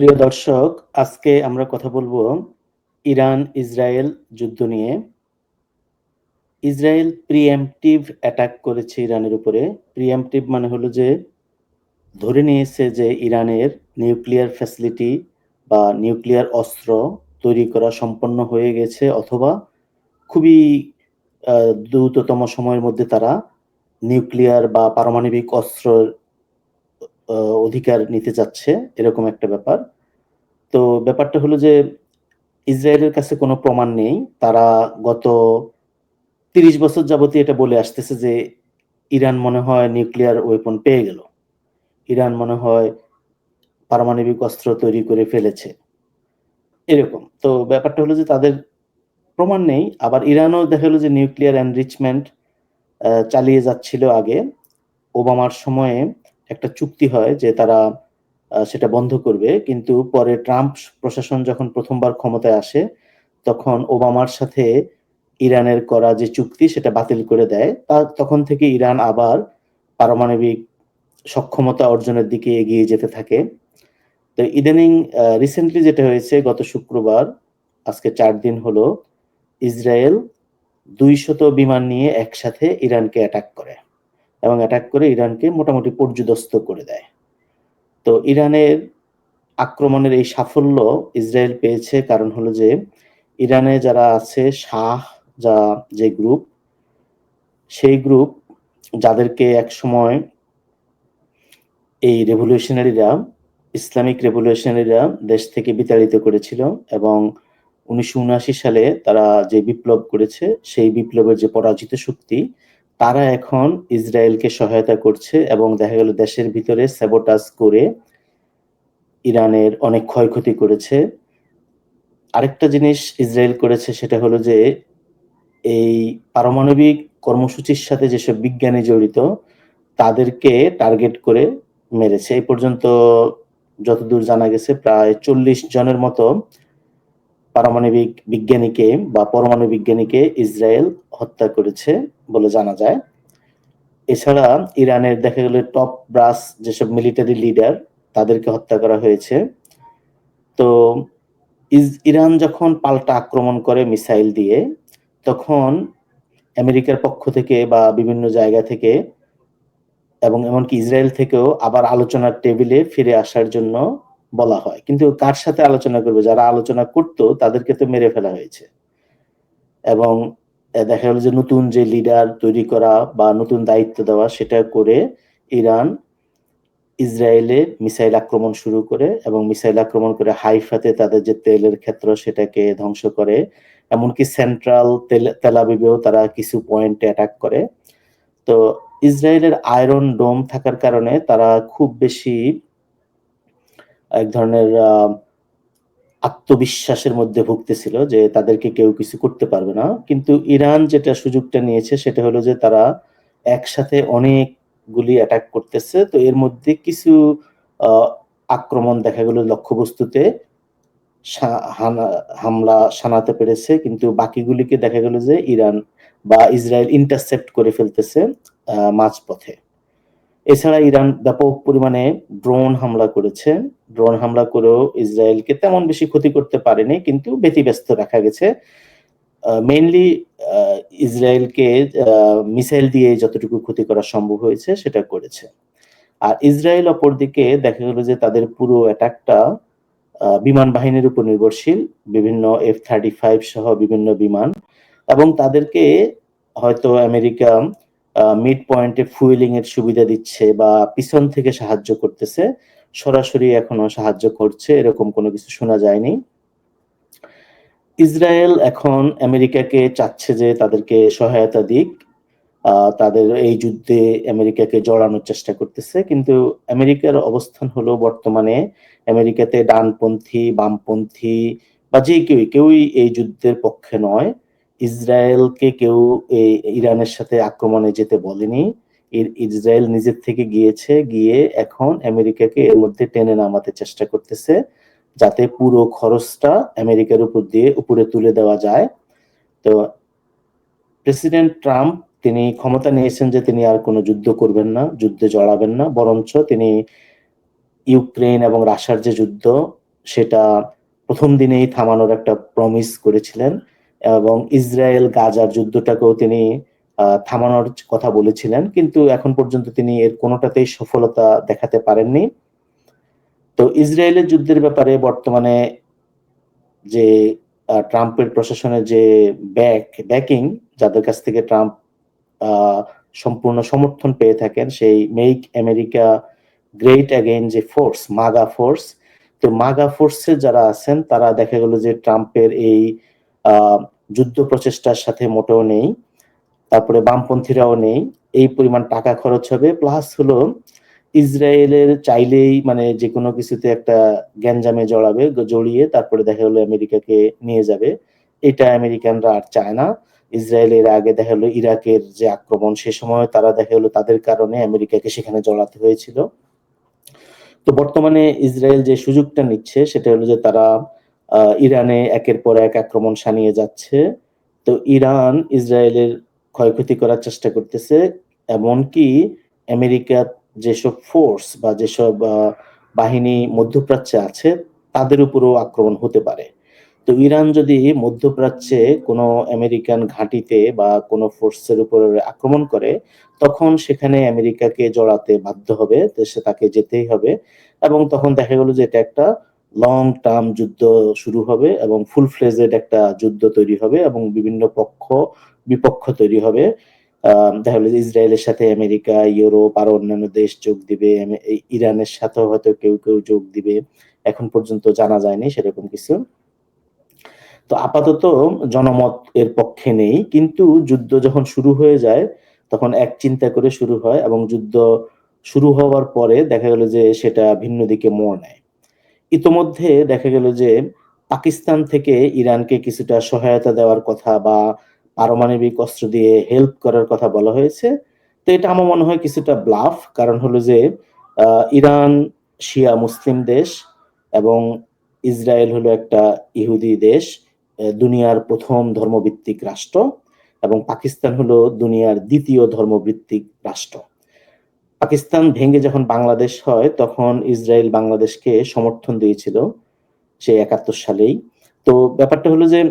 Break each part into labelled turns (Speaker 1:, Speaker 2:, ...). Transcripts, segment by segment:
Speaker 1: প্রিয় দর্শক, আজকে আমরা কথা বলবো ইরান ইসরায়েল যুদ্ধ নিয়ে। ইসরায়েল প্রিএম্পটিভ অ্যাটাক করেছে ইরানের উপরে। প্রিএম্পটিভ মানে হলো যে ধরে নিয়েছে যে ইরানের নিউক্লিয়ার ফ্যাসিলিটি বা নিউক্লিয়ার অস্ত্র তৈরি করা সম্পন্ন হয়ে গেছে, অথবা খুবই দ্রুততম সময়ের মধ্যে তারা নিউক্লিয়ার বা পারমাণবিক অস্ত্রের অধিকার নিতে যাচ্ছে, এরকম একটা ব্যাপার। তো ব্যাপারটা হলো যে ইসরায়েলের কাছে কোনো প্রমাণ নেই। তারা গত ৩০ বছর যাবতীয় এটা বলে আসতেছে যে ইরান মনে হয় নিউক্লিয়ার ওয়েপন পেয়ে গেল, ইরান মনে হয় পারমাণবিক অস্ত্র তৈরি করে ফেলেছে, এরকম। তো ব্যাপারটা হলো যে তাদের প্রমাণ নেই। আবার ইরানও দেখা গেলো যে নিউক্লিয়ার এনরিচমেন্ট চালিয়ে যাচ্ছিল আগে। ওবামার সময়ে একটা চুক্তি হয় যে তারা সেটা বন্ধ করবে, কিন্তু পরে ট্রাম্প প্রশাসন যখন প্রথমবার ক্ষমতায় আসে তখন ওবামার সাথে ইরানের করা যে চুক্তি সেটা বাতিল করে দেয়। তখন থেকে ইরান আবার পারমাণবিক সক্ষমতা অর্জনের দিকে এগিয়ে যেতে থাকে। তো ইদানিং রিসেন্টলি যেটা হয়েছে গত শুক্রবার, আজকে 4 দিন হলো, ইসরায়েল 200 বিমান নিয়ে একসাথে ইরানকে অ্যাটাক করে এবং অ্যাটাক করে ইরানকে মোটামুটি পর্যুদস্ত করে দেয়। তো ইরানের আক্রমণের এই সাফল্য ইসরায়েল পেয়েছে কারণ হলো যে ইরানে যারা আছে শাহ, যে গ্রুপ, সেই গ্রুপ যাদেরকে একসময় এই রেভলিউশনারিরা, ইসলামিক রেভলিউশনারিরা দেশ থেকে বিতাড়িত করেছিল, এবং 1979 সালে তারা যে বিপ্লব করেছে সেই বিপ্লবের যে পরাজিত শক্তি, তারা এখন ইসরায়েলকে সহায়তা করছে এবং দেখা গেল দেশের ভিতরে স্যাবোটাজ করে ইরানের অনেক ক্ষয়ক্ষতি করেছে। আরেকটা জিনিস ইসরায়েল করেছে সেটা হলো যে এই পারমাণবিক কর্মসূচির সাথে যেসব বিজ্ঞানী জড়িত তাদেরকে টার্গেট করে মেরেছে। এই পর্যন্ত যতদূর জানা গেছে প্রায় 40 জনের মতো পারমাণবিক বিজ্ঞানীকে বা পরমাণু বিজ্ঞানীকে ইসরায়েল হত্যা করেছে বলে জানা যায়। এছাড়া ইরানের দেখা গেল টপ ব্রাস যেসব মিলিটারি লিডার, তাদেরকে হত্যা করা হয়েছে। তো ইরান যখন পাল্টা আক্রমণ করে মিসাইল দিয়ে, তখন আমেরিকার পক্ষ থেকে বা বিভিন্ন জায়গা থেকে এবং এমনকি ইসরায়েল থেকেও আবার আলোচনার টেবিলে ফিরে আসার জন্য বলা হয়। কিন্তু কার সাথে আলোচনা করবে? যারা আলোচনা করতো তাদেরকে তো মেরে ফেলা হয়েছে। এবং দেখা গেল যে নতুন যে লিডার তৈরি করা বা নতুন দায়িত্ব দেওয়া, সেটা করে ইরান ইসরায়েলে মিসাইল আক্রমণ শুরু করে, এবং মিসাইল আক্রমণ করে হাইফাতে তাদের যে তেলের ক্ষেত্র সেটাকে ধ্বংস করে। এমনকি সেন্ট্রাল তেল আবিবেও তারা কিছু পয়েন্টে অ্যাটাক করে। তো ইসরায়েলের আয়রন ডোম থাকার কারণে তারা খুব বেশি এক ধরনের আত্মবিশ্বাসের মধ্যে ভুগতেছিল যে তাদেরকে কেউ কিছু করতে পারবে না। কিন্তু ইরান যেটা সুযোগটা নিয়েছে সেটা হলো যে তারা একসাথে অনেকগুলি অ্যাটাক করতেছে। তো এর মধ্যে কিছু আহ, আক্রমণ দেখা গেল লক্ষ্যবস্তুতে হামলা শানাতে পেরেছে, কিন্তু বাকিগুলিকে দেখা গেল যে ইরান বা ইসরায়েল ইন্টারসেপ্ট করে ফেলতেছে মাঝপথে। এছাড়া ইরান ব্যাপক পরিমাণে ড্রোন হামলা করেছে। ড্রোন হামলা করেও ইসরায়েলকে তেমন বেশি ক্ষতি করতে পারেনি, কিন্তু ব্যতিব্যস্ত রাখা গেছে। মেইনলি ইসরায়েলকে মিসাইল দিয়ে যতটুকু ক্ষতি করা সম্ভব হয়েছে সেটা করেছে। আর ইসরায়েল অপরদিকে দেখা গেল যে তাদের পুরো অ্যাটাকটা বিমান বাহিনীর উপর নির্ভরশীল, বিভিন্ন F-35 সহ বিভিন্ন বিমান, এবং তাদেরকে হয়তো আমেরিকা মিড পয়েন্টে ফুয়েলিং এর সুবিধা দিচ্ছে বা পিছন থেকে সাহায্য করতেছে। সরাসরি এখনো সাহায্য করছে এরকম কোনো কিছু শোনা যায়নি। ইসরায়েল এখন আমেরিকাকে চাচ্ছে যে তাদেরকে সহায়তা দিক, তাদের এই যুদ্ধে আমেরিকাকে জড়ানোর চেষ্টা করতেছে। কিন্তু আমেরিকার অবস্থান হলো বর্তমানে আমেরিকাতে ডানপন্থী, বামপন্থী বা যে কেউই এই যুদ্ধের পক্ষে নয়। ইসরায়েলকে কেউ এই ইরানের সাথে আক্রমণে যেতে বলেনি। ইসরায়েল নিজের থেকে গিয়েছে, গিয়ে এখন আমেরিকাকে এর মধ্যে টেনে নামাতে চেষ্টা করতেছে, যাতে পুরো খরচটা আমেরিকার উপরে তুলে দেওয়া যায়। তো প্রেসিডেন্ট ট্রাম্প, তিনি ক্ষমতা নিয়েছেন যে তিনি আর কোনো যুদ্ধ করবেন না, যুদ্ধে জড়াবেন না, বরঞ্চ তিনি ইউক্রেন এবং রাশিয়ার যে যুদ্ধ, সেটা প্রথম দিনেই থামানোর একটা প্রমিস করেছিলেন, এবং ইসরায়েল গাজার যুদ্ধটাকেও তিনি থামানোর কথা বলেছিলেন, কিন্তু এখন পর্যন্ত তিনি এর কোনোটাতেই সফলতা দেখাতে পারেননি। তো ইসরায়েলের যুদ্ধের ব্যাপারে বর্তমানে যে ট্রাম্পের প্রশাসনের যে ব্যাকিং, যাদের কাছ থেকে ট্রাম্প সম্পূর্ণ সমর্থন পেয়ে থাকেন, সেই মেক আমেরিকা গ্রেট অ্যাগেইন যে ফোর্স, মাগা ফোর্স, তো মাগা ফোর্সে যারা আছেন তারা দেখা গেল যে ট্রাম্পের এই যুদ্ধ প্রচেষ্টার সাথে মোটেও নেই। তারপরে বামপন্থীরাও নেই। এই পরিমাণ টাকা খরচ হবে, প্লাস হলো ইসরায়েলের চাইলেই মানে যে কোনো কিছুতে একটা গ্যাঞ্জামে জড়িয়ে তারপরে দেখা গেলো আমেরিকাকে নিয়ে যাবে। এটা আমেরিকানরা আর চায় না। ইসরায়েলের আগে দেখা গেলো ইরাকের যে আক্রমণ, সে সময় তারা দেখা গেলো তাদের কারণে আমেরিকাকে সেখানে জড়াতে হয়েছিল। তো বর্তমানে ইসরায়েল যে সুযোগটা নিচ্ছে সেটা হলো যে তারা ইরানে একের পর এক আক্রমণ শানিয়ে যাচ্ছে। তো ইরান ইসরায়েলের ক্ষয়ক্ষতি করার চেষ্টা করতেছে, এমনকি আমেরিকা যেসব ফোর্স বা যেসব বাহিনী মধ্যপ্রাচ্যে আছে তাদের উপরও আক্রমণ হতে পারে। তো ইরান যদি মধ্যপ্রাচ্যে কোনো আমেরিকান ঘাঁটিতে বা কোনো ফোর্সের উপর আক্রমণ করে, তখন সেখানে আমেরিকাকে জড়াতে বাধ্য হবে, তো সে তাকে যেতেই হবে। এবং তখন দেখা গেল যে এটা একটা লং টার্ম যুদ্ধ শুরু হবে এবং ফুল ফ্লেজেড একটা যুদ্ধ তৈরি হবে এবং বিভিন্ন পক্ষ বিপক্ষ তৈরি হবে। দেখা গেল যে ইসরায়েলের সাথে আমেরিকা, ইউরোপ আরো অন্যান্য দেশ যোগ দিবে, ইরানের সাথেও হয়তো কেউ কেউ যোগ দিবে। এখন পর্যন্ত জানা যায়নি সেরকম কিছু। তো আপাতত জনমত এর পক্ষে নেই, কিন্তু যুদ্ধ যখন শুরু হয়ে যায় তখন এক চিন্তা করে শুরু হয়, এবং যুদ্ধ শুরু হওয়ার পরে দেখা গেল যে সেটা ভিন্ন দিকে মোড় নেয়। ইতোমধ্যে দেখা গেল যে পাকিস্তান থেকে ইরানকে কিছুটা সহায়তা দেওয়ার কথা বা পারমাণবিক অস্ত্র দিয়ে হেল্প করার কথা বলা হয়েছে। তো এটা আমার মনে হয় কিছুটা ব্লাফ, কারণ হলো যে ইরান শিয়া মুসলিম দেশ এবং ইসরায়েল হলো একটা ইহুদি দেশ, দুনিয়ার প্রথম ধর্মভিত্তিক রাষ্ট্র, এবং পাকিস্তান হলো দুনিয়ার দ্বিতীয় ধর্মভিত্তিক রাষ্ট্র। পাকিস্তান ভেঙে যখন বাংলাদেশ হয় তখন ইসরায়েল বাংলাদেশকে সমর্থন দিয়েছিল সেই 71 সালেই। তো ব্যাপারটা হলো যে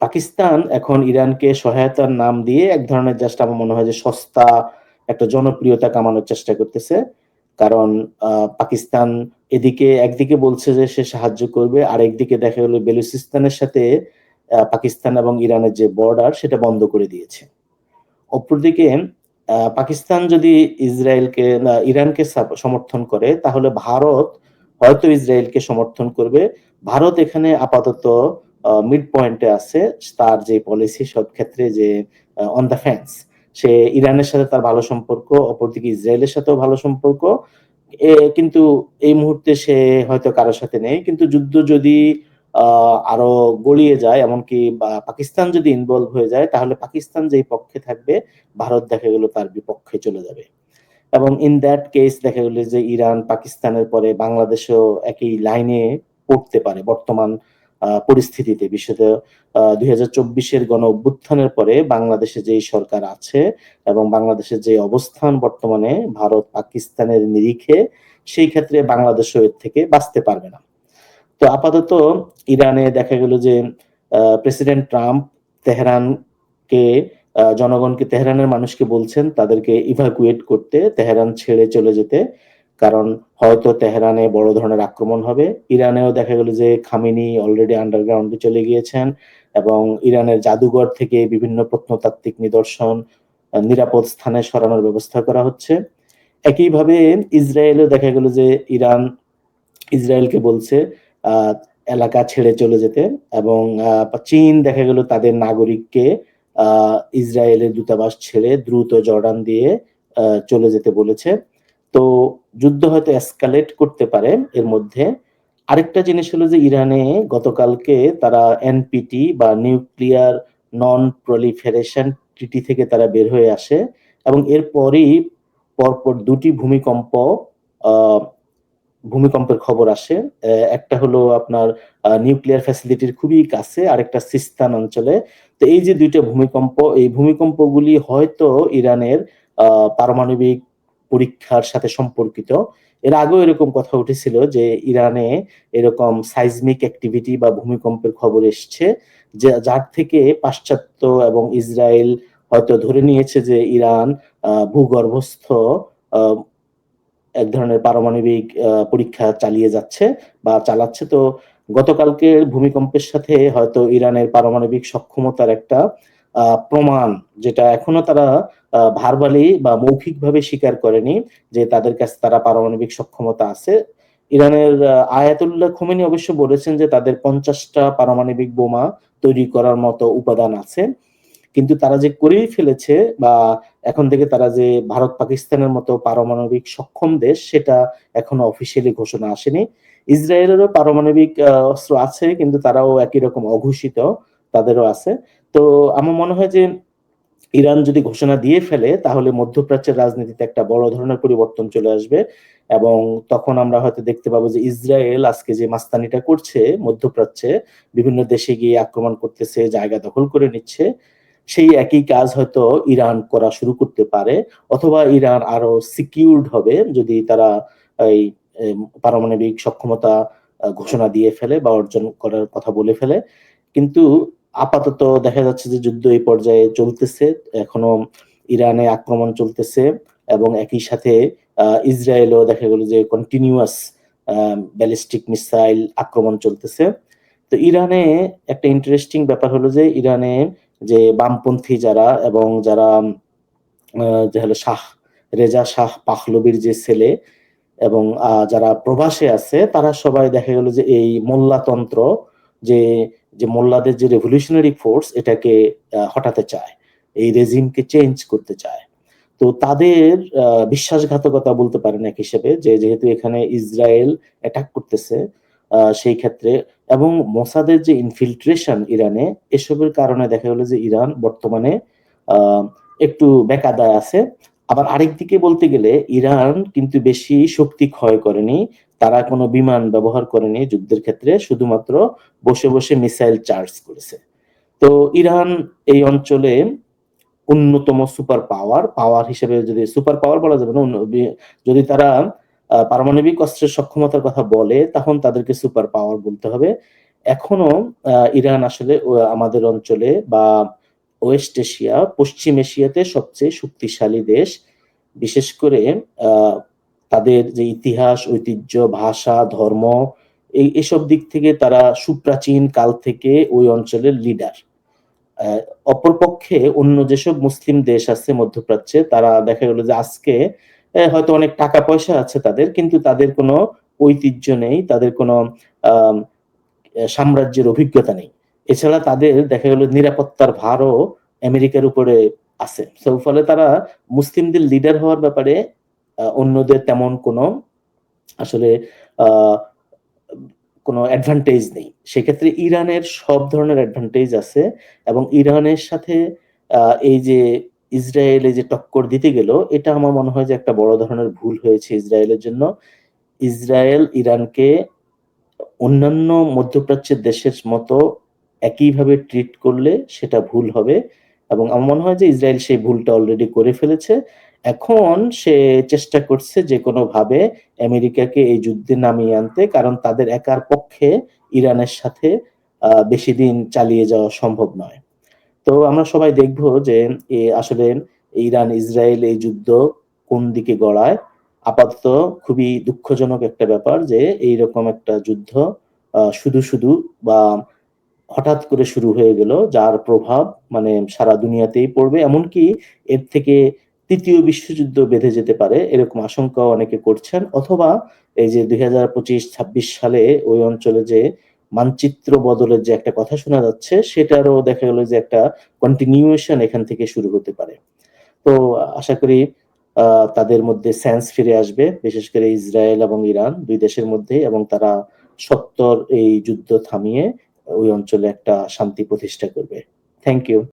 Speaker 1: পাকিস্তান এখন ইরানকে সহায়তার নাম দিয়ে এক ধরনের, জাস্ট আমার মনে হয় যে সস্তা একটা জনপ্রিয়তা কামানোর চেষ্টা করতেছে। কারণ পাকিস্তান এদিকে একদিকে বলছে যে সে সাহায্য করবে, আর একদিকে দেখা গেল বেলুচিস্তানের সাথে পাকিস্তান এবং ইরানের যে বর্ডার সেটা বন্ধ করে দিয়েছে। অপরদিকে পাকিস্তান যদি ইরানকে সমর্থন করে, তাহলে ভারত হয়তো ইসরায়েলকে সমর্থন করবে। ভারত এখানে আপাতত মিড পয়েন্টে আছে, তার যে পলিসি সব ক্ষেত্রে যে অন দ্য ফেন্স। সে ইরানের সাথে তার ভালো সম্পর্ক, অপরদিকে ইসরায়েলের সাথেও ভালো সম্পর্ক, কিন্তু এই মুহূর্তে সে হয়তো কারোর সাথে নেই। কিন্তু যুদ্ধ যদি আরো গড়িয়ে যায়, এমনকি পাকিস্তান যদি ইনভলভ হয়ে যায়, তাহলে পাকিস্তান যেই পক্ষে থাকবে ভারত দেখা গেল তার বিপক্ষে চলে যাবে। এবং ইন দ্যাট কেস দেখা গেল যে ইরান পাকিস্তানের পরে বাংলাদেশও একই লাইনে পড়তে পারে বর্তমান পরিস্থিতিতে। বিশেষত 2024-এর গণ অভ্যুত্থানের পরে বাংলাদেশে যেই সরকার আছে এবং বাংলাদেশের যে অবস্থান বর্তমানে ভারত পাকিস্তানের নিরিখে, সেই ক্ষেত্রে বাংলাদেশও এর থেকে বাঁচতে পারবে না। তো আপাতত ইরানে দেখা গেল যে প্রেসিডেন্ট ট্রাম্প তেহরানকে জনগণকে, তেহরানের মানুষকে বলছেন তাদেরকে ইভাকুয়েট করতে, তেহরান ছেড়ে চলে যেতে, কারণ হয়তো তেহরানে বড় ধরনের আক্রমণ হবে। ইরানেও দেখা গেল যে খামেনি অলরেডি আন্ডারগ্রাউন্ডে চলে গিয়েছেন এবং ইরানের জাদুঘর থেকে বিভিন্ন প্রত্নতাত্ত্বিক নিদর্শন নিরাপদ স্থানে সরানোর ব্যবস্থা করা হচ্ছে। একইভাবে ইসরায়েলও দেখা গেল যে ইসরায়েলকে বলছে আহ এলাকা ছেড়ে চলে যেতে, এবং চীন দেখা গেল তাদের নাগরিককে ইসরায়েলের দূতাবাস ছেড়ে দ্রুত জর্ডান দিয়ে চলে যেতে বলেছে। তো যুদ্ধ হয়তো এসকালেট করতে পারে এর মধ্যে। আরেকটা জিনিস হলো যে ইরানে গতকালকে তারা এনপিটি বা নিউক্লিয়ার নন প্রলিফারেশন ট্রিটি থেকে তারা বের হয়ে আসে, এবং এরপরই পরপর দুটি ভূমিকম্পের খবর আসে। একটা হলো আপনার নিউক্লিয়ার ফ্যাসিলিটির খুবই কাছে, আরেকটা সিস্তান অঞ্চলে। তো এই যে দুইটা ভূমিকম্প, এই ভূমিকম্পগুলি হয়তো ইরানের পারমাণবিক পরীক্ষার সাথে সম্পর্কিত। এর আগেও এরকম কথা উঠেছিল যে ইরানে এরকম সাইজমিক অ্যাক্টিভিটি বা ভূমিকম্পের খবর এসছে, যার থেকে পাশ্চাত্য এবং ইসরায়েল হয়তো ধরে নিয়েছে যে ইরান ভূগর্ভস্থ আহ, এক ধরনের পারমাণবিক পরীক্ষা চালিয়ে যাচ্ছে বা চালাচ্ছে। তো গতকালকের ভূমিকম্পের সাথে হয়তো ইরানের পারমাণবিক সক্ষমতার একটা প্রমাণ, যেটা এখনো তারা ভার্বালি বা মৌখিকভাবে স্বীকার করেনি যে তাদের কাছে তারা পারমাণবিক সক্ষমতা আছে। ইরানের আয়াতুল্লাহ খোমেনি অবশ্য বলেছেন যে তাদের 50টা পারমাণবিক বোমা তৈরি করার মতো উপাদান আছে, কিন্তু তারা যে করেই ফেলেছে বা এখন থেকে তারা যে ভারত পাকিস্তানের মতো পারমাণবিক সক্ষম দেশ, সেটা এখনো অফিসিয়ালি ঘোষণা আসেনি। ইসরায়েলেরও পারমাণবিক অস্ত্র আছে, কিন্তু তারাও একই রকম অঘোষিত, তাদেরও আছে। তো আমার মনে হয় যে ইরান যদি ঘোষণা দিয়ে ফেলে তাহলে মধ্যপ্রাচ্যের রাজনীতিতে একটা বড় ধরনের পরিবর্তন চলে আসবে, এবং তখন আমরা হয়তো দেখতে পাবো যে ইসরায়েল আজকে যে মাস্তানিটা করছে মধ্যপ্রাচ্যে, বিভিন্ন দেশে গিয়ে আক্রমণ করতেছে, জায়গা দখল করে নিচ্ছে, সেই একই কাজ হয়তো ইরান করা শুরু করতে পারে। অথবা ইরান আরো সিকিউরড হবে যদি তারা এই পারমাণবিক সক্ষমতা ঘোষণা দিয়ে ফেলে বা অর্জন করার কথা বলে ফেলে। কিন্তু আপাতত দেখা যাচ্ছে যে যুদ্ধ এই পর্যায়ে চলতেছে, এখনো ইরানে আক্রমণ চলতেছে, এবং একই সাথে ইসরায়েলও দেখা গেল যে কন্টিনিউয়াস ব্যালিস্টিক মিসাইল আক্রমণ চলতেছে। তো ইরানে একটা ইন্টারেস্টিং ব্যাপার হলো যে ইরানে যে বামপন্থী যারা এবং যারা যে হলো রেজা শাহ পাহলবির যে ছেলে এবং যারা প্রবাসে আছে, তারা সবাই দেখা গেল যে এই মোল্লাতন্ত্র, যে যে মোল্লাদের যে রেভলিউশনারি ফোর্স, এটাকে হটাতে চায়, এই রেজিমকে চেঞ্জ করতে চায়। তো তাদের বিশ্বাসঘাতকতা বলতে পারেন এক হিসেবে, যে যেহেতু এখানে ইসরায়েল অ্যাটাক করতেছে সেই ক্ষেত্রে, এবং মোসাদের যে ইনফিল্ট্রেশন ইরানে, এসবের কারণে দেখা গেল যে ইরান বর্তমানে আহ একটু বেকায়দায় আছে। আবার আরেকদিকে বলতে গেলে ইরান কিন্তু বেশি শক্তি ক্ষয় করেনি, তারা কোনো বিমান ব্যবহার করেনি যুদ্ধের ক্ষেত্রে, শুধুমাত্র বসে বসে মিসাইল চার্জ করেছে। তো ইরান এই অঞ্চলে অন্যতম সুপার পাওয়ার পাওয়ার হিসেবে, যদি সুপার পাওয়ার বলা যাবে না, যদি তারা পারমাণবিক অস্ত্রের সক্ষমতার কথা বলে তখন তাদেরকে সুপার পাওয়ার বলতে হবে। এখনো ইরান আসলে আমাদের অঞ্চলে বা ওয়েস্ট এশিয়া, পশ্চিম এশিয়াতে সবচেয়ে শক্তিশালী দেশ। বিশেষ করে আহ, তাদের যে ইতিহাস, ঐতিহ্য, ভাষা, ধর্ম, এসব দিক থেকে তারা সুপ্রাচীন কাল থেকে ওই অঞ্চলের লিডার। অপরপক্ষে অন্য যেসব মুসলিম দেশ আছে মধ্যপ্রাচ্যে, তারা দেখা গেল যে আজকে হয়তো অনেক টাকা পয়সা আছে তাদের, কিন্তু তাদের কোনো ঐতিহ্য নেই, তাদের কোনো আহ সাম্রাজ্যের অভিজ্ঞতা নেই। এছাড়া তাদের দেখা গেল নিরাপত্তার ভারও আমেরিকার উপরে আছে। তো ফলে তারা মুসলিমদের লিডার হওয়ার ব্যাপারে অন্যদের তেমন কোনো আসলে আহ কোনো অ্যাডভান্টেজ নেই। সেক্ষেত্রে ইরানের সব ধরনের অ্যাডভান্টেজ আছে, এবং ইরানের সাথে এই যে ইসরায়েলে যে টক্কর দিতে গেল, এটা আমার মনে হয় যে একটা বড় ধরনের ভুল হয়েছে ইসরায়েলের জন্য। ইসরায়েল ইরানকে অন্যান্য মধ্যপ্রাচ্যের দেশের মতো একইভাবে ট্রিট করলে সেটা ভুল হবে, এবং আমার মনে হয় যে ইসরায়েল সেই ভুলটা অলরেডি করে ফেলেছে। এখন সে চেষ্টা করছে যে কোনো ভাবে আমেরিকাকে এই যুদ্ধে নামিয়ে আনতে, কারণ তাদের একার পক্ষে ইরানের সাথে বেশি দিন চালিয়ে যাওয়া সম্ভব নয়। তো আমরা সবাই দেখবো যে আসলে ইরান ইসরায়েল এই যুদ্ধ কোন দিকে গড়ায়। আপাতত খুবই দুঃখজনক একটা ব্যাপার যে এইরকম একটা যুদ্ধ শুধু শুধু বা হঠাৎ করে শুরু হয়ে গেল, যার প্রভাব মানে সারা দুনিয়াতেই পড়বে, এমনকি এর থেকে তৃতীয় বিশ্বযুদ্ধ বেঁধে যেতে পারে এরকম আশঙ্কা অনেকে করছেন। অথবা এই যে 2025-26 সালে ওই অঞ্চলে যে মানচিত্র বদলের যে একটা কথা শোনা যাচ্ছে, সেটারও দেখা গেল যে একটা কন্টিনিউয়েশন এখান থেকে শুরু হতে পারে। তো আশা করি তাদের মধ্যে সেন্স ফিরে আসবে, বিশেষ করে ইসরায়েল এবং ইরান দুই দেশের মধ্যে, এবং তারা সত্বর এই যুদ্ধ থামিয়ে ওই অঞ্চলে একটা শান্তি প্রতিষ্ঠা করবে। Thank you.